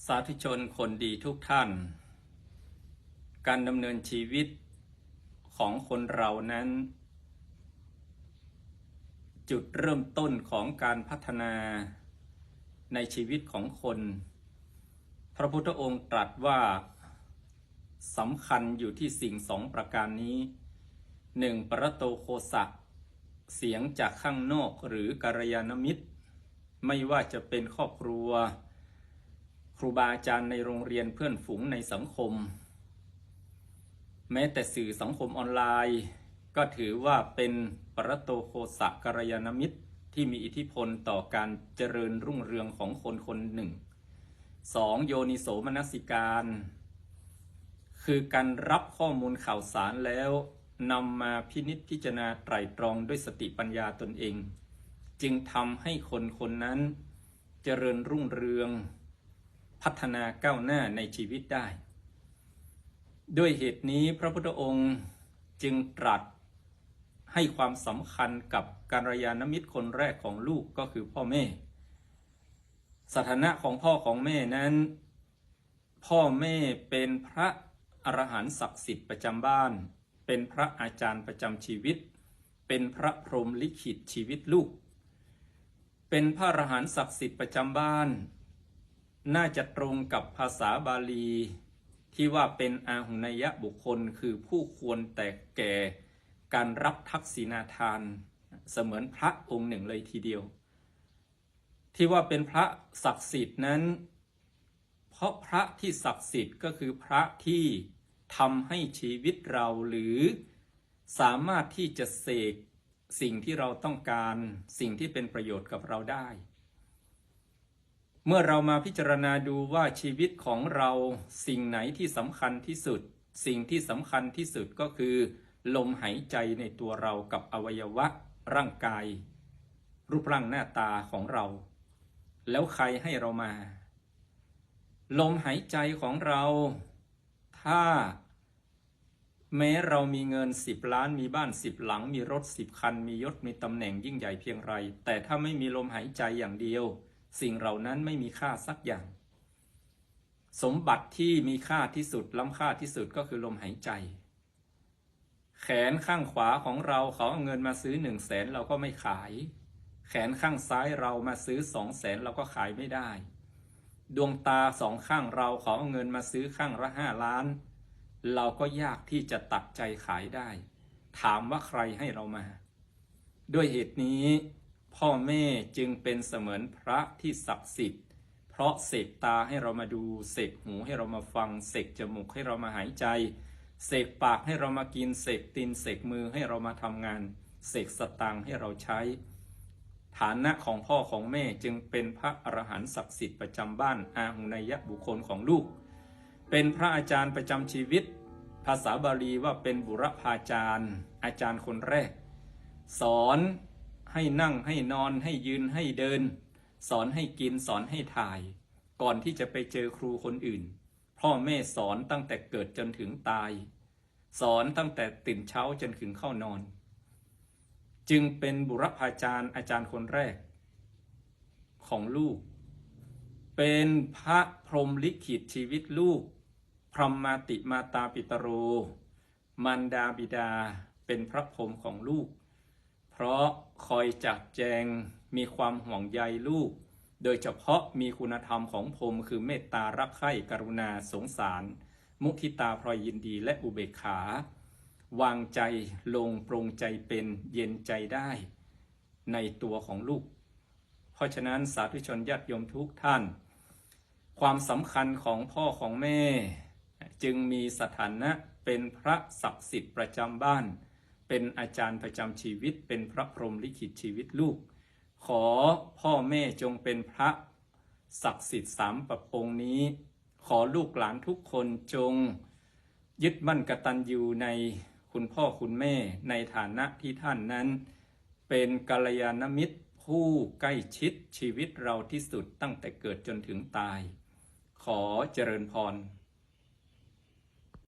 สาธุชนคนดีทุกท่านการดำเนินชีวิตของคนเรานั้นจุดเริ่มต้นของการพัฒนาในชีวิตของคนพระพุทธองค์ตรัสว่าสำคัญอยู่ที่สิ่งสองประการนี้หนึ่งปรโตโคสะเสียงจากข้างนอกหรือกัลยาณมิตรไม่ว่าจะเป็นครอบครัวครูบาอาจารย์ในโรงเรียนเพื่อนฝูงในสังคมแม้แต่สื่อสังคมออนไลน์ก็ถือว่าเป็นปรโตโคสะกัลยาณมิตรที่มีอิทธิพลต่อการเจริญรุ่งเรืองของคนคนหนึ่งสองโยนิโสมนสิการคือการรับข้อมูลข่าวสารแล้วนำมาพินิจพิจารณาไตร่ตรองด้วยสติปัญญาตนเองจึงทำให้คนคนนั้นเจริญรุ่งเรืองพัฒนาก้าวหน้าในชีวิตได้ด้วยเหตุนี้พระพุทธองค์จึงตรัสให้ความสำคัญกับกัลยาณมิตรคนแรกของลูกก็คือพ่อแม่สถานะของพ่อของแม่นั้นพ่อแม่เป็นพระอรหันต์ศักดิ์สิทธิ์ประจำบ้านเป็นพระอาจารย์ประจำชีวิตเป็นพระพรหมลิขิตชีวิตลูกเป็นพระอรหันต์ศักดิ์สิทธิ์ประจำบ้านน่าจะตรงกับภาษาบาลีที่ว่าเป็นอาหุนยบุคคลคือผู้ควรแต่แก่การรับทักษิณาทานเสมือนพระองค์หนึ่งเลยทีเดียวที่ว่าเป็นพระศักดิ์สิทธิ์นั้นเพราะพระที่ศักดิ์สิทธิ์ก็คือพระที่ทำให้ชีวิตเราหรือสามารถที่จะเสกสิ่งที่เราต้องการสิ่งที่เป็นประโยชน์กับเราได้เมื่อเรามาพิจารณาดูว่าชีวิตของเราสิ่งไหนที่สำคัญที่สุดสิ่งที่สำคัญที่สุดก็คือลมหายใจในตัวเรากับอวัยวะร่างกายรูปร่างหน้าตาของเราแล้วใครให้เรามาลมหายใจของเราถ้าแม้เรามีเงิน10 ล้านมีบ้าน10 หลังมีรถ10 คันมียศมีตำแหน่งยิ่งใหญ่เพียงไรแต่ถ้าไม่มีลมหายใจอย่างเดียวสิ่งเหล่านั้นไม่มีค่าสักอย่างสมบัติที่มีค่าที่สุดล้ำค่าที่สุดก็คือลมหายใจแขนข้างขวาของเราเขาเอาเงินมาซื้อ100,000เราก็ไม่ขายแขนข้างซ้ายเรามาซื้อ200,000เราก็ขายไม่ได้ดวงตา2 ข้างเราเขาเอาเงินมาซื้อข้างละ5 ล้านเราก็ยากที่จะตัดใจขายได้ถามว่าใครให้เรามาด้วยเหตุนี้พ่อแม่จึงเป็นเสมือนพระที่ศักดิ์สิทธิ์เพราะเสกตาให้เรามาดูเสกหูให้เรามาฟังเสกจมูกให้เรามาหายใจเสกปากให้เรามากินเสกตีนเสกมือให้เรามาทำงานเสกสตางค์ให้เราใช้ฐานะของพ่อของแม่จึงเป็นพระอรหันต์ศักดิ์สิทธิ์ประจำบ้านอาหุนยบุคคลของลูกเป็นพระอาจารย์ประจำชีวิตภาษาบาลีว่าเป็นบุรพาจารย์อาจารย์คนแรกสอนให้นั่งให้นอนให้ยืนให้เดินสอนให้กินสอนให้ถ่ายก่อนที่จะไปเจอครูคนอื่นพ่อแม่สอนตั้งแต่เกิดจนถึงตายสอนตั้งแต่ตื่นเช้าจนถึงเข้านอนจึงเป็นบุรพาจารย์อาจารย์คนแรกของลูกเป็นพระพรหมลิขิตชีวิตลูกพรหมาติมาตาปิตโรมารดาบิดาเป็นพระพรหมของลูกเพราะคอยจัดแจงมีความห่วงใยลูกโดยเฉพาะมีคุณธรรมของพรหมคือเมตตารักใคร่กรุณาสงสารมุทิตาพรอยยินดีและอุเบกขาวางใจลงปรงใจเป็นเย็นใจได้ในตัวของลูกเพราะฉะนั้นสาธุชนญาติโยมทุกท่านความสำคัญของพ่อของแม่จึงมีสถานะเป็นพระศักดิ์สิทธิ์ประจำบ้านเป็นอาจารย์ประจำชีวิตเป็นพระพรหมลิขิตชีวิตลูกขอพ่อแม่จงเป็นพระศักดิ์สิทธิ์3 ประองค์นี้ขอลูกหลานทุกคนจงยึดมั่นกตัญญูในคุณพ่อคุณแม่ในฐานะที่ท่านนั้นเป็นกัลยาณมิตรผู้ใกล้ชิดชีวิตเราที่สุดตั้งแต่เกิดจนถึงตายขอเจริญพร